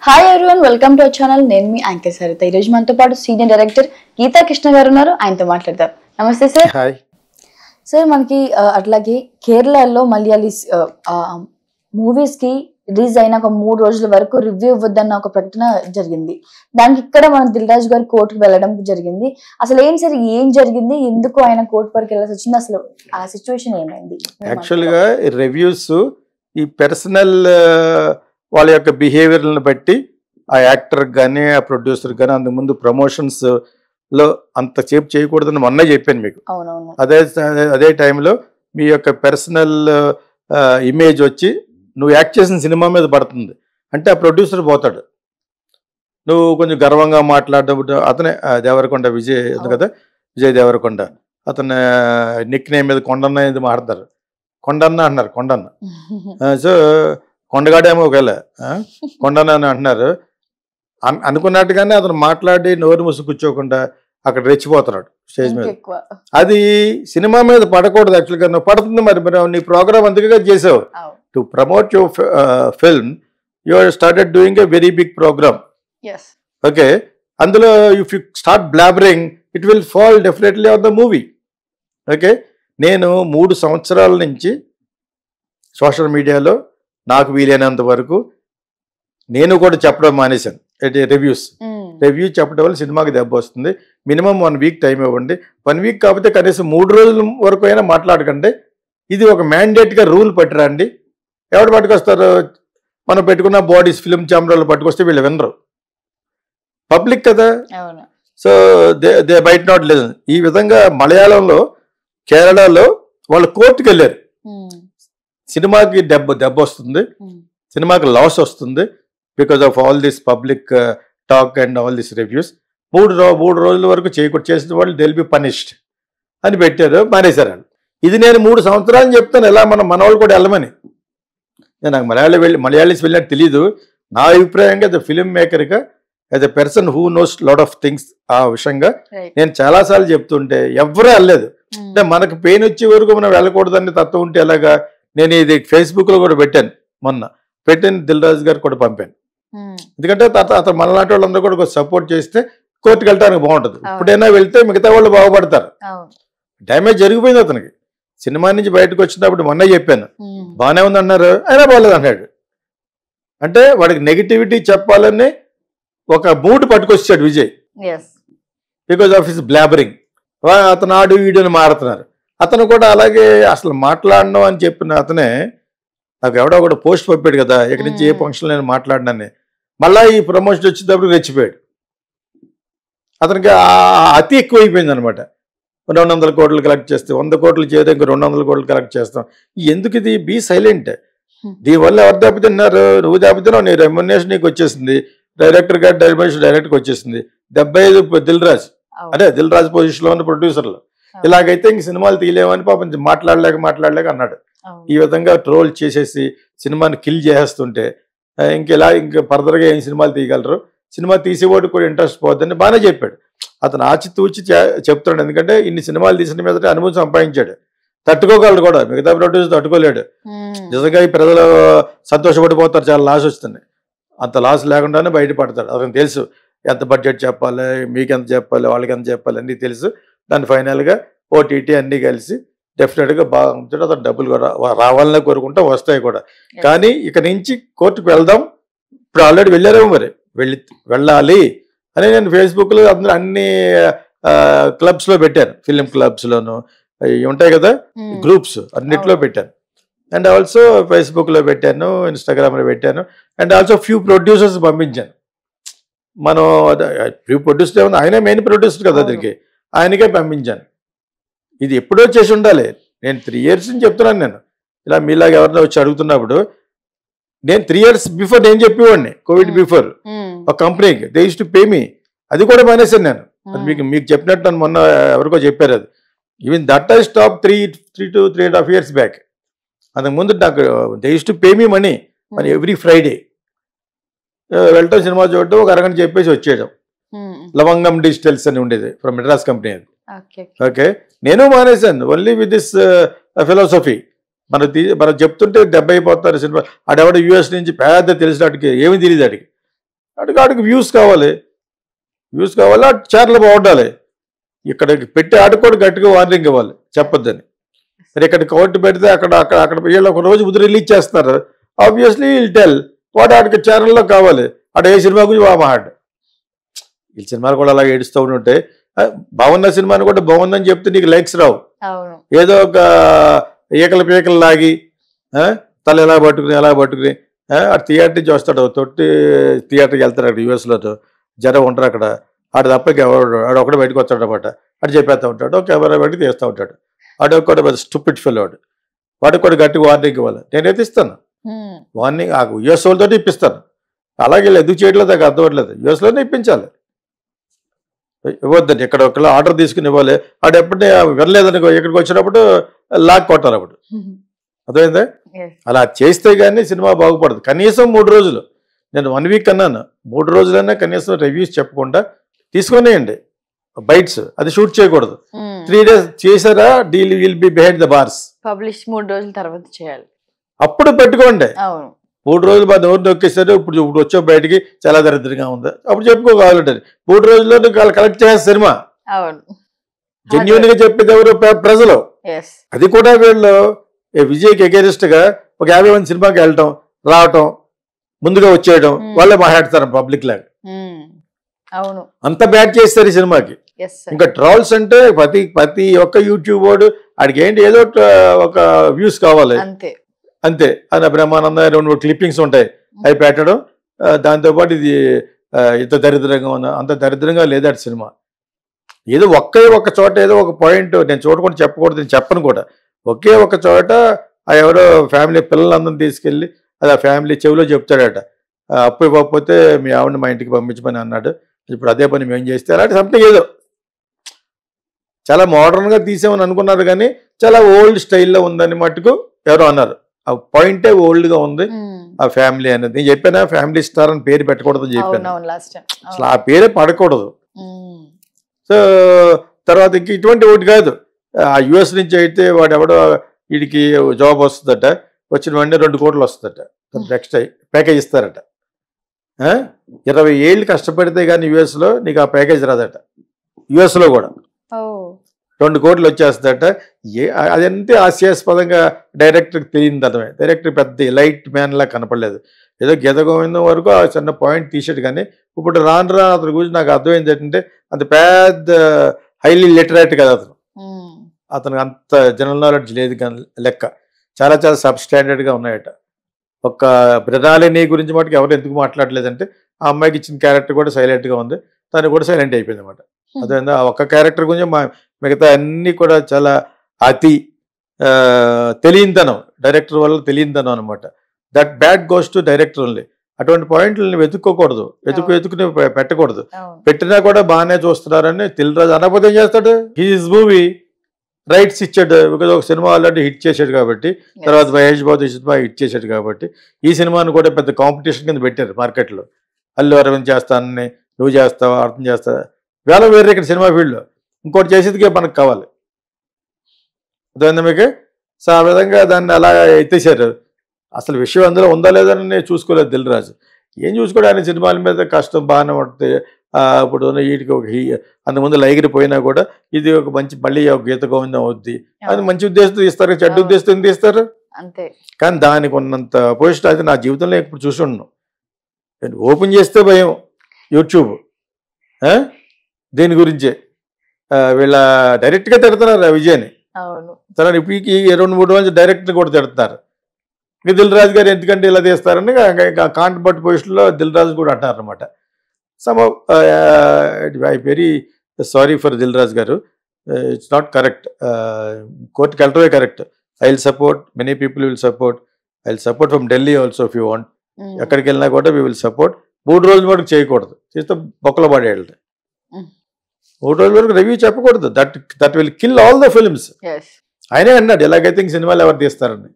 Hi everyone, welcome to our channel. నేను మీ anchor Saritha. ఈ రోజు మనతో పాటు సీనియర్ డైరెక్టర్ గీతా కృష్ణ గారు ఉన్నారు. ఆయనతో మాట్లాడతాం. నమస్తే సార్. హాయ్ సార్, మనకి అట్లాగే కేరళలో మలయాళీస్ మూవీస్ కి రిలీజ్ అయిన ఒక 3 రోజుల వరకు రివ్యూ ఇవ్వద్దన్న ఒక ప్రకటన జరిగింది. దానికి ఇక్కడ మన దిల్ రాజు గారు కోర్టుకు వెళ్ళడం జరిగింది. అసలు ఏం సార్, ఏం జరిగింది, ఎందుకు ఆయన కోర్టు వరకు వెళ్ళాల్సి వచ్చింది, అసలు ఆ సిచ్యువేషన్ ఏమైంది? యాక్చువల్గా రివ్యూస్ ఈ పర్సనల్ వాళ్ళ యొక్క బిహేవియర్లను బట్టి ఆ యాక్టర్ కానీ ఆ ప్రొడ్యూసర్ కానీ అంతకుముందు ప్రమోషన్స్ లో అంత సేపు చేయకూడదని మొన్న చెప్పాను మీకు. అవునవును. అదే టైంలో మీ యొక్క పర్సనల్ ఇమేజ్ వచ్చి నువ్వు యాక్ట్ చేసిన సినిమా మీద పడుతుంది అంటే ఆ ప్రొడ్యూసర్ పోతాడు. నువ్వు కొంచెం గర్వంగా మాట్లాడేటప్పుడు అతనే దేవరకొండ విజయ్ ఉంది కదా, విజయ్ దేవరకొండ, అతను నిక్ నేమ్ మీద కొండన్న ఇది మాట్లాడతారు. కొండన్న అంటున్నారు, కొండన్న. సో కొండగాడేమో ఒకవేళ కొండన్న అని అంటున్నారు. అనుకున్నట్టుగానే అతను మాట్లాడి నోరు మూసి కూర్చోకుండా అక్కడ రెచ్చిపోతున్నాడు స్టేజ్ మీద. అది సినిమా మీద పడకూడదు యాక్చువల్గా. నువ్వు పడుతుంది మరి నీ ప్రోగ్రామ్ అందుకే చేసావు. To promote your film you are started doing a very big programme. Okay, అందులో if you start blabbering it will fall definitely on the movie. Okay, నేను 3 సంవత్సరాల నుంచి సోషల్ మీడియాలో నాకు వీలైనంత వరకు నేను కూడా చెప్పడం మానేశాను. రివ్యూ చెప్పడం వల్ల సినిమాకి దెబ్బ వస్తుంది. మినిమం 1 వీక్ టైం ఇవ్వండి. 1 వీక్ కాకపోతే కనీసం 3 రోజుల వరకు అయినా మాట్లాడకండి. ఇది ఒక మ్యాండేట్గా రూల్ పట్టిరండి. ఎవరు పట్టుకొస్తారు? మనం పెట్టుకున్న బాడీస్ ఫిల్మ్ ఛాంబర్లో పట్టుకొస్తే వీళ్ళు వినరు, పబ్లిక్ కదా. So they but not listen. ఈ విధంగా మలయాళంలో కేరళలో వాళ్ళు కోర్టుకు వెళ్ళారు. సినిమాకి దెబ్బ వస్తుంది, సినిమాకి లాస్ వస్తుంది because of all this public talk and all this reviews. 3 రోజుల వరకు చేసిన వాళ్ళు దే విల్ బి పనిష్డ్ అని పెట్టారు, మానేశారు. ఇది నేను 3 సంవత్సరాలు చెప్తాను ఎలా మన వాళ్ళు కూడా వెళ్ళమని. నేను నాకు మలయాళీస్ వెళ్ళినట్టు తెలీదు. నా అభిప్రాయంగా యాజ్ ఎ ఫిల్మ్ మేకర్గా, as a person who knows lot of things, ఆ విషయంగా నేను చాలాసార్లు చెప్తుంటే ఎవరూ వెళ్ళలేదు. అంటే మనకు పెయిన్ వచ్చే వరకు మనం వెళ్ళకూడదని తత్వం ఉంటే ఎలాగా. నేను ఇది ఫేస్బుక్లో కూడా పెట్టాను, మొన్న పెట్టిన దిల్ రాజు గారు కూడా పంపాను. ఎందుకంటే అతను మనలాంటి వాళ్ళందరూ కూడా సపోర్ట్ చేస్తే కోర్టుకు వెళ్ళడానికి బాగుంటుంది. ఇప్పుడైనా వెళ్తే మిగతా వాళ్ళు బాగుపడతారు. డ్యామేజ్ జరిగిపోయింది అతనికి. సినిమా నుంచి బయటకు వచ్చినప్పుడు మొన్న చెప్పాను, బాగానే ఉంది అన్నారు, అయినా బాగలేదు అన్నాడు. అంటే వాడికి నెగిటివిటీ చెప్పాలని ఒక మూడ్ పట్టుకొచ్చాడు Vijay, because of his blabbering. అతను ఆడు వీడియోని మారుతున్నారు. అతను కూడా అలాగే అసలు మాట్లాడను అని చెప్పిన అతనే నాకు ఎవడో కూడా పోస్ట్ పంపాడు కదా, ఇక్కడి నుంచి ఏ ఫంక్షన్ నేను మాట్లాడినాన్ని. మళ్ళీ ఈ ప్రమోషన్ వచ్చేటప్పుడు రెచ్చిపోయాడు. అతనికి అతి ఎక్కువైపోయింది అనమాట. 200 కోట్లు కలెక్ట్ చేస్తే 100 కోట్లు చేయడం, ఇంకా 200 కోట్లు కలెక్ట్ చేస్తాం. ఎందుకు ఇది? Be silent. దీనివల్ల ఎవరు దెబ్బతిన్నారు? నువ్వు దెబ్బతిన్నావు. నీ రెమ్యునరేషన్ నీకు వచ్చేసింది, డైరెక్టర్ గారి రెమ్యునరేషన్ డైరెక్ట్గా వచ్చేసింది. 75 దిల్ రాజు, అదే దిల్ రాజు పొజిషన్లో ఉన్న ప్రొడ్యూసర్లు. ఇలాగైతే ఇంక సినిమాలు తీయలేమని పాపం మాట్లాడలేక అన్నాడు. ఈ విధంగా ట్రోల్ చేసేసి సినిమాని కిల్ చేసేస్తుంటే ఇంకా ఫర్దర్గా ఏం సినిమాలు తీయగలరు? సినిమా తీసేవాడు కూడా ఇంట్రెస్ట్ పోద్దని బాగానే చెప్పాడు. అతను ఆచితూచి చెప్తున్నాడు. ఎందుకంటే ఇన్ని సినిమాలు తీసిన మీద అనుభవం సంపాదించాడు, తట్టుకోగలడు కూడా. మిగతా ప్రొడ్యూసర్ తట్టుకోలేడు. నిజంగా ఈ ప్రజలు సంతోషపడిపోతారు, చాలా లాస్ వస్తుంది. అంత లాస్ లేకుండానే బయటపడతాడు. అతనికి తెలుసు ఎంత బడ్జెట్ చెప్పాలి, మీకెంత చెప్పాలి, వాళ్ళకి ఎంత చెప్పాలి అన్నీ తెలుసు. దాని ఫైనల్గా ఓటీటీ అన్నీ కలిసి డెఫినెట్గా బాగా అమ్ముతాడు. అతను డబ్బులు కూడా రావాలనే కోరుకుంటా, వస్తాయి కూడా. కానీ ఇక నుంచి కోర్టుకు వెళ్దాం. ఇప్పుడు ఆల్రెడీ వెళ్ళారేమో, మరి వెళ్ళాలి అని నేను ఫేస్బుక్లో అన్ని క్లబ్స్లో పెట్టాను. ఫిలిం క్లబ్స్లోను ఉంటాయి కదా గ్రూప్స్, అన్నిట్లో పెట్టాను. అండ్ ఆల్సో ఫేస్బుక్లో పెట్టాను, ఇన్స్టాగ్రామ్లో పెట్టాను. అండ్ ఆల్సో ఫ్యూ ప్రొడ్యూసర్స్ పంపించాను. మనం ఫ్యూ ప్రొడ్యూసర్ ఏమన్నా, ఆయనే మెయిన్ ప్రొడ్యూసర్ కదా దీనికి, ఆయనకే పంపించాను. ఇది ఎప్పుడో చేసి ఉండాలి. నేను 3 years నుంచి చెప్తున్నాను. నేను ఇలా మీలాగా ఎవరైనా వచ్చి అడుగుతున్నప్పుడు నేను 3 years బిఫోర్ నేను చెప్పేవాడిని. కోవిడ్ బిఫోర్ ఒక కంపెనీకి దే యూస్ టు పే మీ. అది కూడా మానేశాను నేను. అది మీకు చెప్పినట్టు నన్ను మొన్న ఎవరికో చెప్పారు. అది even that I stop 3 to 3.5 years back. అంతకుముందు నాకు they use to pay me money every Friday. వెళ్ళటం, సినిమా చూడటం, ఒక అరగంట చెప్పేసి వచ్చేయడం. లవంగం డిజిటల్స్ అని ఉండేది, ఫ్రమ్ మెడ్రాస్ కంపెనీ అది. ఓకే, నేను మానేశాను ఓన్లీ విత్ దిస్ ఫిలాసఫీ. మనం చెప్తుంటే దెబ్బ అయిపోతారు సినిమా. ఆడెవడ యూఎస్ నుంచి పెద్ద తెలిసినట్టుకి ఏమి తెలియదు. అడిగి ఆడికి వ్యూస్ కావాలి, ఛానల్ బాగుండాలి. ఇక్కడ పెట్టి ఆడుకోవడం గట్టిగా వార్నింగ్ ఇవ్వాలి, చెప్పొద్దని. మరి ఇక్కడ కోర్టు పెడితే అక్కడ వీళ్ళు ఒక రోజు ముందు రిలీజ్ చేస్తున్నారు, ఆబ్వియస్లీ విల్ టెల్ వాడు ఆడికి ఛానల్లో కావాలి. ఆడ ఏ సినిమా గురించి మాట్లాడు. ఈ సినిమాలు కూడా అలా ఏడుస్తూ ఉంటే బాగున్న సినిమాని కూడా బాగుందని చెప్తే నీకు లైక్స్ రావు. ఏదో ఒక ఈకల పీకలు లాగి తల ఎలా పట్టుకుని అటు థియేటర్ నుంచి వస్తాడు, తొట్టి థియేటర్కి వెళ్తాడు. అక్కడ యూఎస్లో జనం ఉంటారు అక్కడ. ఆడు తప్ప ఆడు ఒకటి బయటకు వస్తాడు అనమాట. అటు చెప్పేస్తూ ఉంటాడు, కెమెరా బయటకు తీస్తూ ఉంటాడు. ఆడు కూడా పెద్ద స్టూపిడ్ ఫెల్ వాడికి కూడా గట్టిగా వార్నింగ్ ఇవ్వాలి. నేనైతే ఇస్తాను వార్నింగ్, యూఎస్ వాళ్ళతో ఇప్పిస్తాను. అలాగే ఎందుకు చేయట్లేదు నాకు అర్థం అవ్వట్లేదు. యూఎస్లోనే ఇప్పించాలి, ఇవ్వద్దండి. ఇక్కడ ఒకళ్ళు ఆర్డర్ తీసుకుని ఇవ్వాలి. ఆడు ఎప్పుడే వెళ్ళలేదనుకో, ఇక్కడికి వచ్చినప్పుడు లాక్ కొట్టాలి అప్పుడు. అర్థమైందా? అలా చేస్తే కానీ సినిమా బాగుపడదు. కనీసం 3 రోజులు, నేను 1 వీక్ అన్నాను, 3 రోజులైనా కనీసం రివ్యూస్ చెప్పకుండా తీసుకునేయండి బైట్స్. అది షూట్ చేయకూడదు. 3 days చేశారా deal will be behind the bars. Publish 3 రోజుల తర్వాత చేయాలి, అప్పుడు పెట్టుకోండి. 3 రోజులు బాగా నోరు నొక్కేస్తారు. ఇప్పుడు వచ్చే బయటికి చాలా దరిద్రంగా ఉంది, అప్పుడు చెప్పుకోగలంటే 3 రోజుల్లో వాళ్ళు కలెక్ట్ చేసే సినిమా. జెన్యూన్ గా చెప్పేది ఎవరు? ప్రజలు. అది కూడా వీళ్ళు విజయ్కి అగేనిస్ట్ గా ఒక 50 మంది సినిమాకి వెళ్ళటం రావటం ముందుగా వచ్చేయడం వాళ్ళే మాట్లాడతారు పబ్లిక్ లాగా. అంత బ్యాడ్ చేస్తారు ఈ సినిమాకి. ఇంకా ట్రోల్స్ అంటే ప్రతి ఒక్క యూట్యూబ్ వాడు ఆడికి ఏంటి ఏదో ఒక వ్యూస్ కావాలి అంతే. అది బ్రహ్మానంద 2-3 క్లిప్పింగ్స్ ఉంటాయి, అవి పెట్టడం. దాంతోపాటు ఇది ఇంత దరిద్రంగా ఉందా, అంత దరిద్రంగా లేదా సినిమా. ఏదో ఒక్క చోట ఏదో ఒక పాయింట్ నేను చూడకుండా చెప్పకూడదు, నేను చెప్పను కూడా. ఒకే ఒక చోట ఎవరో ఫ్యామిలీ పిల్లలందరినీ తీసుకెళ్ళి అది ఆ ఫ్యామిలీ చెవిలో చెప్తాడట, అప్పు ఇవ్వకపోతే మీ ఆవిడని మా ఇంటికి పంపించమని అన్నాడు, ఇప్పుడు అదే పని మేము చేస్తే అలాంటి సంథింగ్ ఏదో చాలా మోడర్న్గా తీసామని అనుకున్నారు, కానీ చాలా ఓల్డ్ స్టైల్లో ఉందని మట్టుకు ఎవరో అన్నారు. ఆ పాయింటే ఓల్డ్గా ఉంది ఆ ఫ్యామిలీ అనేది. నేను చెప్పానా ఫ్యామిలీ స్టార్ అని పేరు పెట్టకూడదు అని చెప్పాను, అసలు ఆ పేరే పడకూడదు. సో తర్వాత ఇంక ఇటువంటి ఒకటి కాదు, ఆ యుఎస్ నుంచి అయితే వాడు ఎవడో వీడికి జాబ్ వస్తుందట, వచ్చిన వెంటనే 2 కోట్లు వస్తుందట, నెక్స్ట్ ప్యాకేజ్ ఇస్తారట. 20 ఏళ్ళు కష్టపడితే కానీ యుఎస్లో నీకు ఆ ప్యాకేజ్ రాదట. యుఎస్లో కూడా 2 కోట్లు వచ్చేస్తుందట. అదంతే హాస్యాస్పదంగా డైరెక్టర్కి తెలియదు అర్థమే. డైరెక్టర్ పెద్ద లైట్ మ్యాన్ లా కనపడలేదు, ఏదో గీతగోవిందం వరకు ఆ చిన్న పాయింట్ తీసాడు. కానీ ఇప్పుడు రాను అతని గురించి నాకు అర్థమైంది ఏంటంటే అంత పెద్ద హైలీ లిటరేట్ కదా అతనికి అంత జనరల్ నాలెడ్జ్ లేదు కానీ లెక్క. చాలా చాలా సబ్ స్టాండర్డ్గా ఉన్నాయట. ఒక మృణాలిని గురించి మటుకు ఎవరు ఎందుకు మాట్లాడలేదంటే ఆ అమ్మాయికి ఇచ్చిన క్యారెక్టర్ కూడా సైలెంట్గా ఉంది, తను కూడా సైలెంట్ అయిపోయింది అనమాట. అదే ఆ ఒక్క క్యారెక్టర్ గురించి మిగతా అన్నీ కూడా చాలా అతి తెలియనితనం, డైరెక్టర్ వల్ల తెలియనితనం అనమాట. That bad goes to director only. అటువంటి పాయింట్లని వెతుక్కోకూడదు, వెతుకుని పెట్టకూడదు. పెట్టినా కూడా బాగానే చూస్తున్నారని దిల్ రాజు అనకపోతే ఏం చేస్తాడు? హీజ్ మూవీ రైట్స్ ఇచ్చాడు, బికాజ్ ఒక సినిమా ఆల్రెడీ హిట్ చేశాడు కాబట్టి, తర్వాత మహేష్ బాబు సినిమా హిట్ చేశాడు కాబట్టి ఈ సినిమాను కూడా పెద్ద కాంపిటీషన్ కింద పెట్టారు మార్కెట్లో. అల్లు అరవింద్ చేస్తానని, నువ్వు చేస్తావా, అర్థం చేస్తావా, వేరే ఇక్కడ సినిమా ఫీల్డ్లో ఇంకోటి చేసేదికే మనకు కావాలి. అర్థమైందా మీకు? సో ఆ విధంగా దాన్ని అలా ఎత్తేసారు. అసలు విషయం అందులో ఉందా లేదని నేను చూసుకోలేదు దిల్ రాజు. ఏం చూసుకోవడం, ఆయన సినిమాల మీద కష్టం బాగానే ఉంటుంది. ఇప్పుడు వీటికి ఒక అంతకుముందు లైగిరిపోయినా కూడా ఇది ఒక మంచి మళ్ళీ ఒక గీత గోవిందం అవుద్ది, అది మంచి ఉద్దేశంతో తీస్తారు, చెడ్డ ఉద్దేశంతో తీస్తారు అంతే. కానీ దానికి ఉన్నంత పొజిషన్ అయితే నా జీవితంలో ఎప్పుడు చూసి ఉన్నాను. ఓపెన్ చేస్తే భయం యూట్యూబ్ దీని గురించే. వీళ్ళ డైరెక్ట్గా తిడుతున్నారు విజయ్ని. తర్వాత ఇప్పుడు 2-3 రోజులు డైరెక్ట్గా కూడా తిడుతున్నారు. ఇంకా దిల్ రాజు గారు ఎందుకంటే ఇలా తీస్తారని కాంటబట్ పొజిషన్లో దిల్ రాజు కూడా అంటారు అనమాట. Some I very sorry for Dil Raju garu, it's not correct. కోర్టుకి వెళ్ళటమే correct. I will support, many people will support. I will support from Delhi also if you want. ఎక్కడికి వెళ్ళినా కూడా వీ విల్ సపోర్ట్. 3 రోజుల వరకు చేయకూడదు, చేస్తే బొక్కల పడేయాలి. 3 రోజుల వరకు రివ్యూ చెప్పకూడదు. That will kill all the films. ఆయనే అన్నాడు ఎలాగైతే సినిమాలు ఎవరు తీస్తారని.